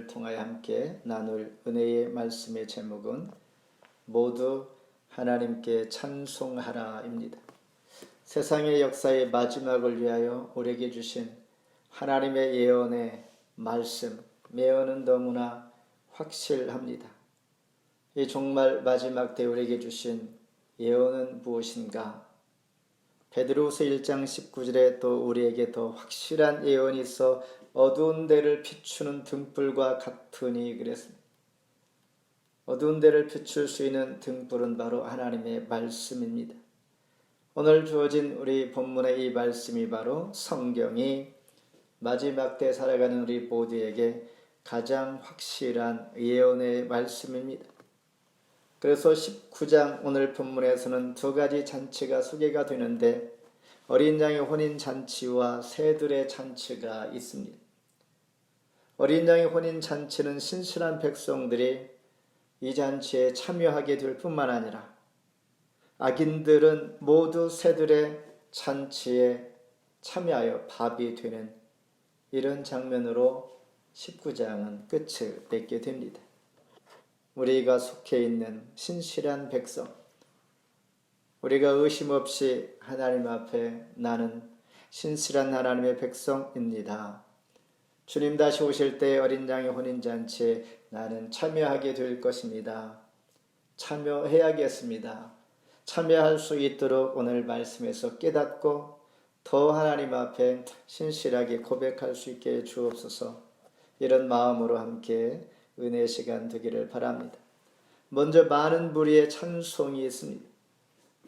통하여 함께 나눌 은혜의 말씀의 제목은 모두 하나님께 찬송하라입니다. 세상의 역사의 마지막을 위하여 우리에게 주신 하나님의 예언의 말씀, 예언은 너무나 확실합니다. 이 종말 마지막 때 우리에게 주신 예언은 무엇인가? 베드로후서 1장 19절에 또 우리에게 더 확실한 예언이 있어 어두운 데를 비추는 등불과 같으니 그랬습니다. 어두운 데를 비출 수 있는 등불은 바로 하나님의 말씀입니다. 오늘 주어진 우리 본문의 이 말씀이 바로 성경이 마지막 때 살아가는 우리 모두에게 가장 확실한 예언의 말씀입니다. 그래서 19장 오늘 본문에서는 두 가지 잔치가 소개가 되는데 어린 양의 혼인잔치와 새들의 잔치가 있습니다. 어린 양의 혼인잔치는 신실한 백성들이 이 잔치에 참여하게 될 뿐만 아니라 악인들은 모두 새들의 잔치에 참여하여 밥이 되는 이런 장면으로 19장은 끝을 맺게 됩니다. 우리가 속해 있는 신실한 백성, 우리가 의심 없이 하나님 앞에 나는 신실한 하나님의 백성입니다. 주님 다시 오실 때 어린 양의 혼인잔치에 나는 참여하게 될 것입니다. 참여해야겠습니다. 참여할 수 있도록 오늘 말씀에서 깨닫고 더 하나님 앞에 신실하게 고백할 수 있게 주옵소서. 이런 마음으로 함께 은혜의 시간 되기를 바랍니다. 먼저 많은 무리의 찬송이 있습니다.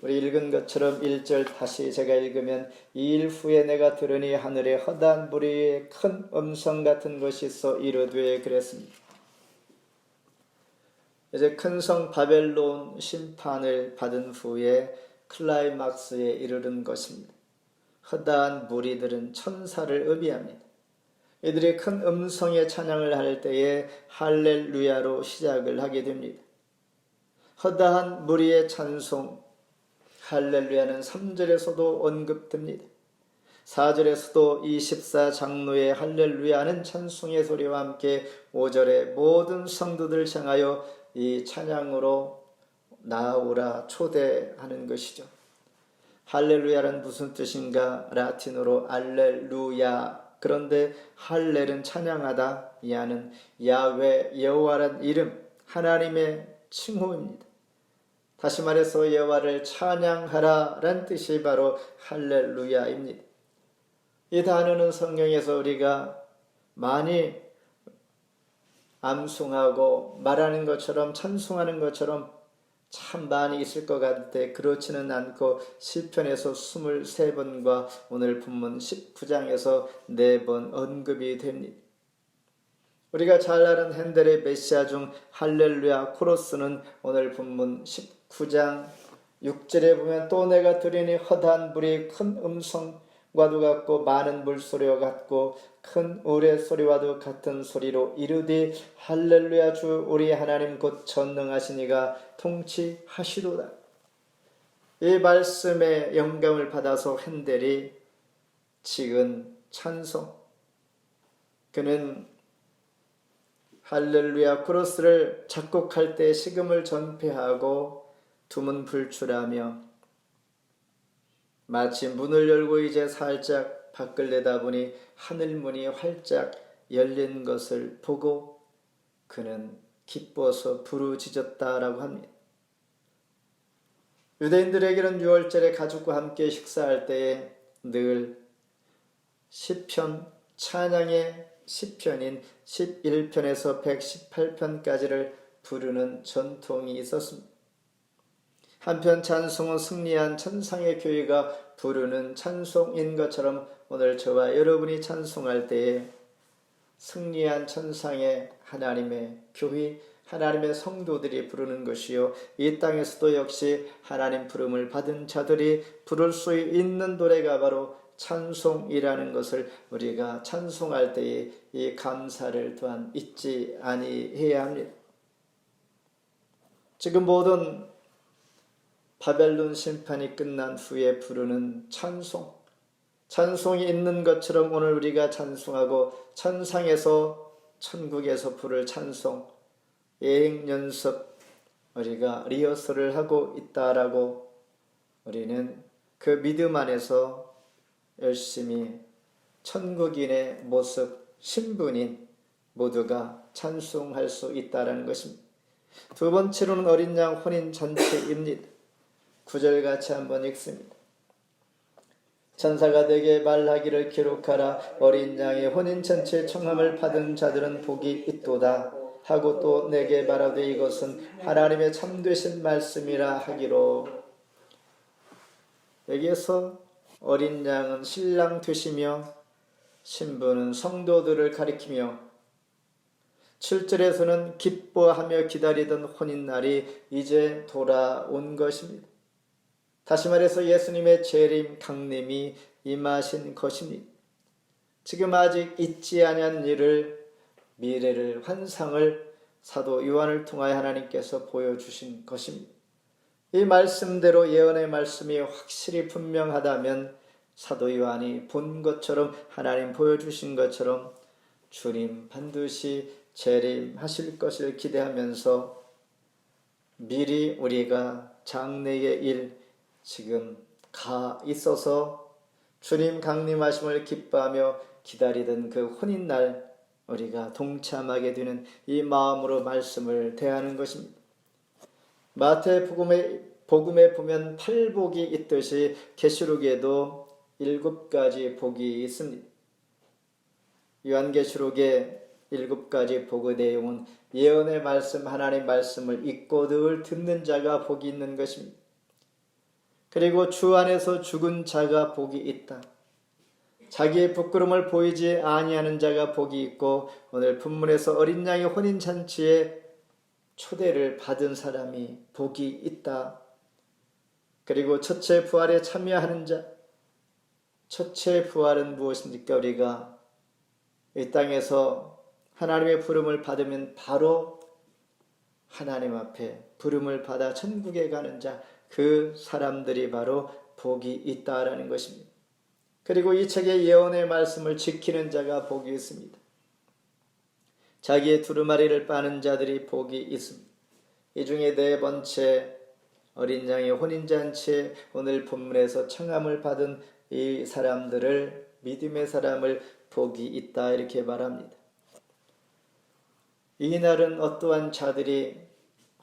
우리 읽은 것처럼 1절 다시 제가 읽으면 이 일 후에 내가 들으니 하늘에 허다한 무리의 큰 음성 같은 것이 있어 이르되 그랬습니다. 이제 큰 성 바벨론 심판을 받은 후에 클라이막스에 이르는 것입니다. 허다한 무리들은 천사를 의미합니다. 이들이 큰 음성의 찬양을 할 때에 할렐루야로 시작을 하게 됩니다. 허다한 무리의 찬송 할렐루야는 3절에서도 언급됩니다. 4절에서도 24장로의 할렐루야는 찬송의 소리와 함께 5절에 모든 성도들 향하여 이 찬양으로 나오라 초대하는 것이죠. 할렐루야는 무슨 뜻인가? 라틴어로 알렐루야. 그런데 할렐은 찬양하다, 야는 야훼 여호와란 이름, 하나님의 칭호입니다. 다시 말해서 여호와를 찬양하라란 뜻이 바로 할렐루야입니다. 이 단어는 성경에서 우리가 많이 암송하고 말하는 것처럼 찬송하는 것처럼 참 많이 있을 것 같은데 그렇지는 않고 시편에서 23번과 오늘 본문 19장에서 4번 언급이 됩니다. 우리가 잘 아는 핸델의 메시아 중 할렐루야 코러스는 오늘 본문 19장 6절에 보면 또 내가 들으니 허다한 불이 큰 음성과도 같고 많은 물소리와 같고 큰 우레소리와도 같은 소리로 이르되 할렐루야 주 우리 하나님 곧 전능하신 이가 통치하시도다. 이 말씀의 영감을 받아서 핸델이 지은 찬송, 그는 할렐루야 코러스를 작곡할 때 식음을 전폐하고 두문불출하며 마치 문을 열고 이제 살짝 밖을 내다보니 하늘문이 활짝 열린 것을 보고 그는 기뻐서 부르짖었다라고 합니다. 유대인들에게는 6월절에 가족과 함께 식사할 때에 늘 시편 찬양의 시편인 11편에서 118편까지를 부르는 전통이 있었습니다. 한편 찬송은 승리한 천상의 교회가 부르는 찬송인 것처럼 오늘 저와 여러분이 찬송할 때에 승리한 천상의 하나님의 교회, 하나님의 성도들이 부르는 것이요 이 땅에서도 역시 하나님 부름을 받은 자들이 부를 수 있는 노래가 바로 찬송이라는 것을 우리가 찬송할 때에 이 감사를 또한 잊지 아니해야 합니다. 지금 모든 바벨론 심판이 끝난 후에 부르는 찬송이 있는 것처럼 오늘 우리가 찬송하고 천상에서 천국에서 부를 찬송, 예행 연습 우리가 리허설을 하고 있다라고 우리는 그 믿음 안에서 열심히 천국인의 모습, 신분인 모두가 찬송할 수 있다라는 것입니다. 두 번째로는 어린 양 혼인 잔치입니다. 9절 같이 한번 읽습니다. 천사가 내게 말하기를 기록하라. 어린 양의 혼인 잔치에 청함을 받은 자들은 복이 있도다 하고 또 내게 말하되 이것은 하나님의 참되신 말씀이라 하기로. 여기에서 어린 양은 신랑 되시며 신부는 성도들을 가리키며 7절에서는 기뻐하며 기다리던 혼인날이 이제 돌아온 것입니다. 다시 말해서 예수님의 재림 강림이 임하신 것입니다. 지금 아직 있지 아니한 일을, 미래를, 환상을 사도 요한을 통하여 하나님께서 보여주신 것입니다. 이 말씀대로 예언의 말씀이 확실히 분명하다면 사도 요한이 본 것처럼, 하나님 보여주신 것처럼 주님 반드시 재림하실 것을 기대하면서 미리 우리가 장래의 일 지금 가 있어서 주님 강림하심을 기뻐하며 기다리던 그 혼인날 우리가 동참하게 되는 이 마음으로 말씀을 대하는 것입니다. 마태복음에 보면 8복이 있듯이 계시록에도 7가지 복이 있습니다. 요한계시록의 7가지 복의 내용은 예언의 말씀, 하나님의 말씀을 읽고 늘 듣는 자가 복이 있는 것입니다. 그리고 주 안에서 죽은 자가 복이 있다. 자기의 부끄러움을 보이지 아니하는 자가 복이 있고, 오늘 본문에서 어린 양의 혼인잔치에 초대를 받은 사람이 복이 있다. 그리고 첫째 부활에 참여하는 자, 첫째 부활은 무엇입니까? 우리가 이 땅에서 하나님의 부름을 받으면 바로 하나님 앞에 부름을 받아 천국에 가는 자, 그 사람들이 바로 복이 있다라는 것입니다. 그리고 이 책의 예언의 말씀을 지키는 자가 복이 있습니다. 자기의 두루마리를 빠는 자들이 복이 있습니다. 이 중에 네 번째, 어린 양의 혼인잔치에 오늘 본문에서 청함을 받은 이 사람들을, 믿음의 사람을 복이 있다 이렇게 말합니다. 이 날은 어떠한 자들이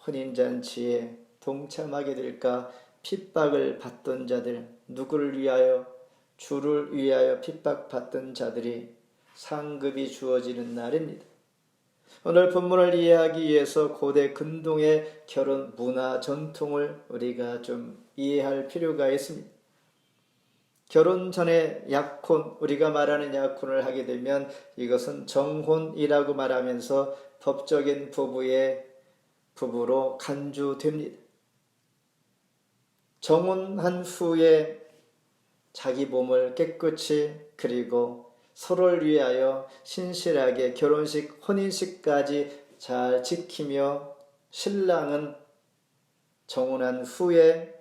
혼인잔치에 동참하게 될까? 핍박을 받던 자들, 누구를 위하여? 주를 위하여 핍박받던 자들이 상급이 주어지는 날입니다. 오늘 본문을 이해하기 위해서 고대 근동의 결혼 문화 전통을 우리가 좀 이해할 필요가 있습니다. 결혼 전에 약혼, 우리가 말하는 약혼을 하게 되면 이것은 정혼이라고 말하면서 법적인 부부로 간주됩니다. 정혼한 후에 자기 몸을 깨끗이, 그리고 서로를 위하여 신실하게 결혼식, 혼인식까지 잘 지키며, 신랑은 정혼한 후에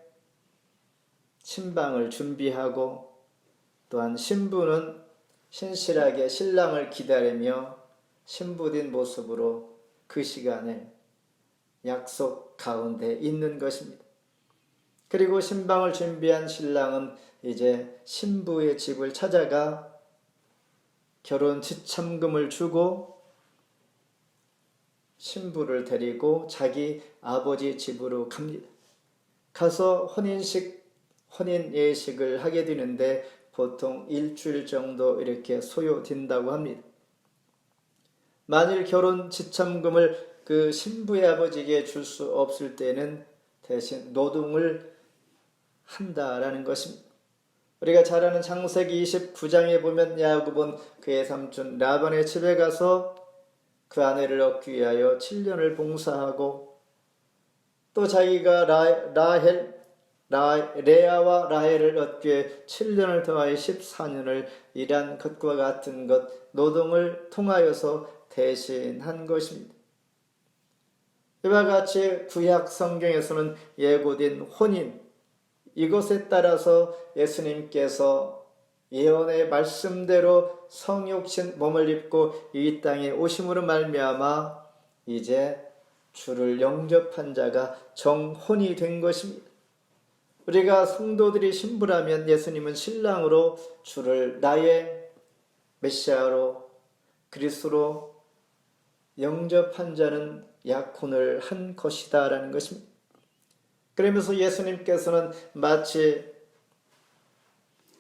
신방을 준비하고, 또한 신부는 신실하게 신랑을 기다리며 신부된 모습으로 그 시간을 약속 가운데 있는 것입니다. 그리고 신방을 준비한 신랑은 이제 신부의 집을 찾아가 결혼 지참금을 주고 신부를 데리고 자기 아버지 집으로 갑니다. 가서 혼인 예식을 하게 되는데 보통 일주일 정도 이렇게 소요된다고 합니다. 만일 결혼 지참금을 그 신부의 아버지에게 줄 수 없을 때는 대신 노동을 한다라는 것입니다. 우리가 잘 아는 창세기 29장에 보면 야곱은 그의 삼촌 라반의 집에 가서 그 아내를 얻기 위하여 7년을 봉사하고, 또 자기가 레아와 라헬을 얻기 위해 7년을 더하여 14년을 일한 것과 같은 것, 노동을 통하여서 대신한 것입니다. 이와 같이 구약 성경에서는 예고된 혼인, 이것에 따라서 예수님께서 예언의 말씀대로 성육신 몸을 입고 이 땅에 오심으로 말미암아 이제 주를 영접한 자가 정혼이 된 것입니다. 우리가 성도들이 신부라면 예수님은 신랑으로 주를 나의 메시아로 그리스도로 영접한 자는 약혼을 한 것이다 라는 것입니다. 그러면서 예수님께서는 마치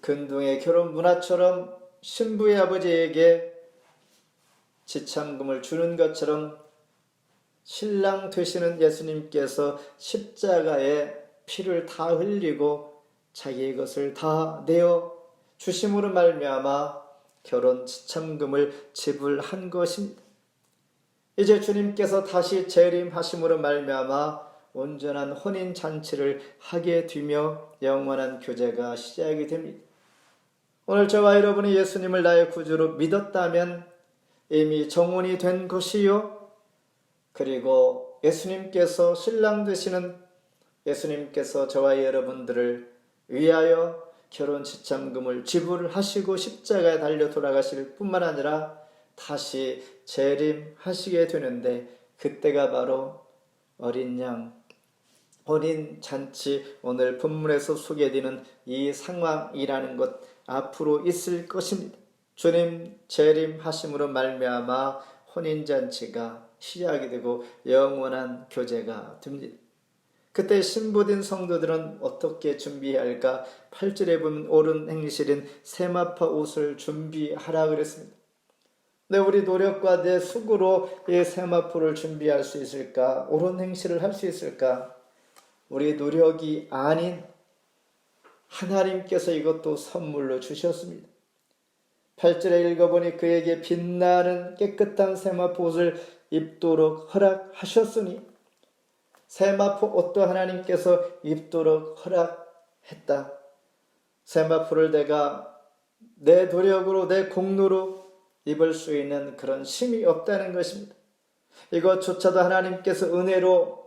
근동의 결혼 문화처럼 신부의 아버지에게 지참금을 주는 것처럼 신랑 되시는 예수님께서 십자가에 피를 다 흘리고 자기의 것을 다 내어 주심으로 말미암아 결혼 지참금을 지불한 것입니다. 이제 주님께서 다시 재림하심으로 말미암아 온전한 혼인 잔치를 하게 되며 영원한 교제가 시작이 됩니다. 오늘 저와 여러분이 예수님을 나의 구주로 믿었다면 이미 정혼이 된 것이요, 그리고 예수님께서 신랑 되시는 예수님께서 저와 여러분들을 위하여 결혼 지참금을 지불하시고 십자가에 달려 돌아가실 뿐만 아니라 다시 재림하시게 되는데, 그때가 바로 어린 양 혼인 잔치, 오늘 본문에서 소개되는 이 상황이라는 것 앞으로 있을 것입니다. 주님 재림하심으로 말미암아 혼인 잔치가 시작이 되고 영원한 교제가 됩니다. 그때 신부된 성도들은 어떻게 준비해야 할까? 8절에 보면 옳은 행실인 세마포 옷을 준비하라 그랬습니다. 네, 우리 노력과 내 수고로 이 세마포를 준비할 수 있을까? 옳은 행실을 할 수 있을까? 우리 노력이 아닌 하나님께서 이것도 선물로 주셨습니다. 8절에 읽어보니 그에게 빛나는 깨끗한 세마포 옷을 입도록 허락하셨으니, 세마포 옷도 하나님께서 입도록 허락했다. 세마포를 내가 내 노력으로 내 공로로 입을 수 있는 그런 힘이 없다는 것입니다. 이것조차도 하나님께서 은혜로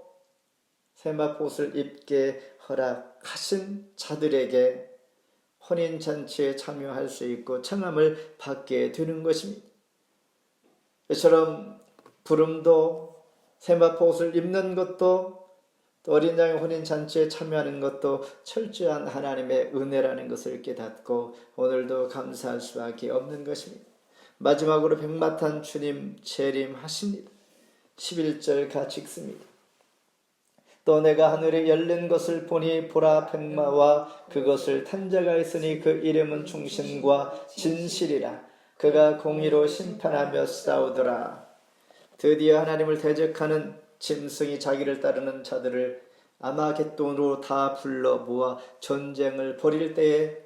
세마포 옷을 입게 허락하신 자들에게 혼인잔치에 참여할 수 있고 청함을 받게 되는 것입니다. 이처럼 부름도 세마포 옷을 입는 것도 또 어린 양의 혼인잔치에 참여하는 것도 철저한 하나님의 은혜라는 것을 깨닫고 오늘도 감사할 수밖에 없는 것입니다. 마지막으로 백마탄 주님 재림하십니다. 11절 같이 읽습니다. 또 내가 하늘에 열린 것을 보니 보라, 백마와 그것을 탄 자가 있으니 그 이름은 충신과 진실이라. 그가 공의로 심판하며 싸우더라. 드디어 하나님을 대적하는 짐승이 자기를 따르는 자들을 아마겟돈으로 다 불러 모아 전쟁을 벌일 때에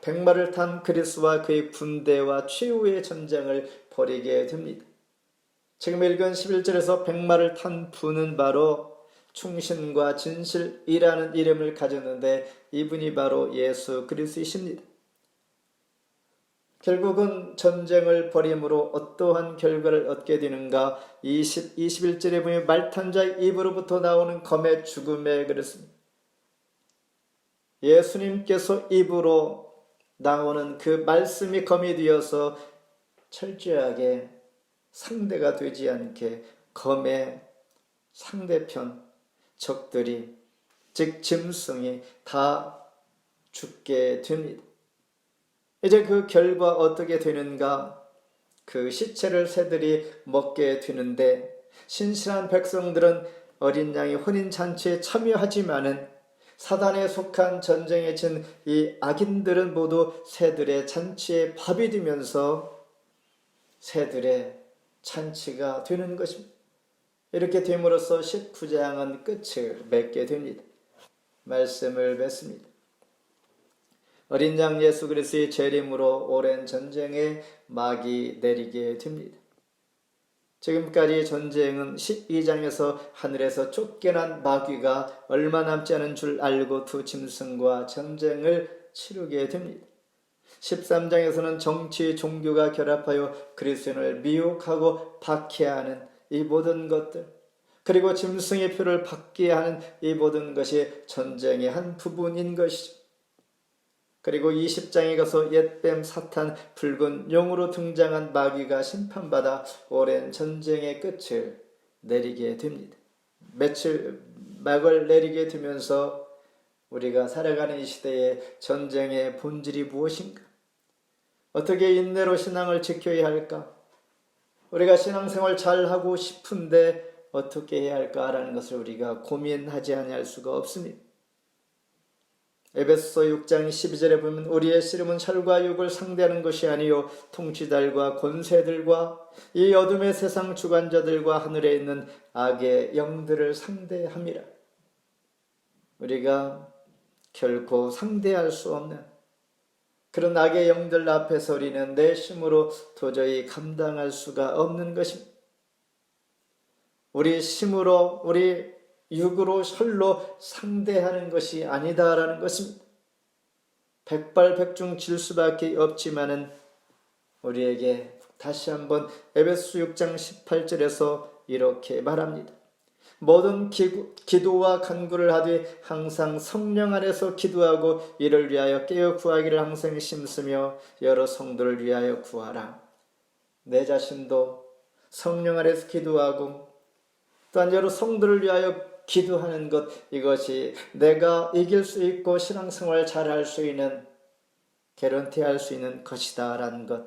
백마를 탄 그리스도와 그의 군대와 최후의 전쟁을 벌이게 됩니다. 지금 읽은 11절에서 백마를 탄 분은 바로 충신과 진실이라는 이름을 가졌는데 이분이 바로 예수 그리스도이십니다. 결국은 전쟁을 벌임으로 어떠한 결과를 얻게 되는가? 21절에 보면 말탄 자의 입으로부터 나오는 검의 죽음에 그랬습니다. 예수님께서 입으로 나오는 그 말씀이 검이 되어서 철저하게 상대가 되지 않게 검의 상대편 적들이, 즉 짐승이 다 죽게 됩니다. 이제 그 결과 어떻게 되는가? 그 시체를 새들이 먹게 되는데 신실한 백성들은 어린 양의 혼인잔치에 참여하지만은 사단에 속한 전쟁에 진 이 악인들은 모두 새들의 잔치에 밥이 되면서 새들의 잔치가 되는 것입니다. 이렇게 됨으로써 19장은 끝을 맺게 됩니다. 말씀을 맺습니다. 어린 양 예수 그리스도의 재림으로 오랜 전쟁에 막이 내리게 됩니다. 지금까지 전쟁은 12장에서 하늘에서 쫓겨난 마귀가 얼마 남지 않은 줄 알고 두 짐승과 전쟁을 치르게 됩니다. 13장에서는 정치, 종교가 결합하여 그리스도인을 미혹하고 박해하는 이 모든 것들, 그리고 짐승의 표를 받게 하는 이 모든 것이 전쟁의 한 부분인 것이죠. 그리고 20장에 가서 옛뱀 사탄 붉은 용으로 등장한 마귀가 심판받아 오랜 전쟁의 끝을 내리게 됩니다. 며칠 막을 내리게 되면서 우리가 살아가는 이 시대의 전쟁의 본질이 무엇인가? 어떻게 인내로 신앙을 지켜야 할까? 우리가 신앙생활 잘하고 싶은데 어떻게 해야 할까라는 것을 우리가 고민하지 아니할 수가 없습니다. 에베소서 6장 12절에 보면 우리의 씨름은 혈과 육을 상대하는 것이 아니요 통치들과 권세들과 이 어둠의 세상 주관자들과 하늘에 있는 악의 영들을 상대함이라. 우리가 결코 상대할 수 없는 그런 악의 영들 앞에서 우리는 내 힘으로 도저히 감당할 수가 없는 것입니다. 우리 힘으로 우리 육으로 혈로 상대하는 것이 아니다라는 것입니다. 백발백중 질 수밖에 없지만은 우리에게 다시 한번 에베소 6장 18절에서 이렇게 말합니다. 모든 기도와 간구를 하되 항상 성령 안에서 기도하고 이를 위하여 깨어 구하기를 항상 힘쓰며 여러 성도를 위하여 구하라. 내 자신도 성령 안에서 기도하고 또한 여러 성도를 위하여 기도하는 것, 이것이 내가 이길 수 있고 신앙생활 잘할 수 있는, 개런티할 수 있는 것이다 라는 것.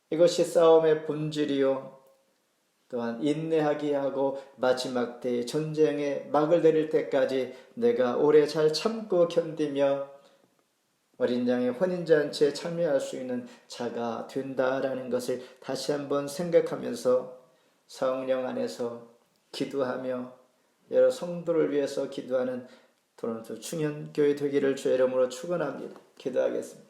이것이 싸움의 본질이요 또한 인내하게 하고 마지막 때의 전쟁에 막을 내릴 때까지 내가 오래 잘 참고 견디며 어린 양의 혼인잔치에 참여할 수 있는 자가 된다라는 것을 다시 한번 생각하면서 성령 안에서 기도하며 여러 성도를 위해서 기도하는 토론토 충현교회 되기를 주의 이름으로 축원합니다. 기도하겠습니다.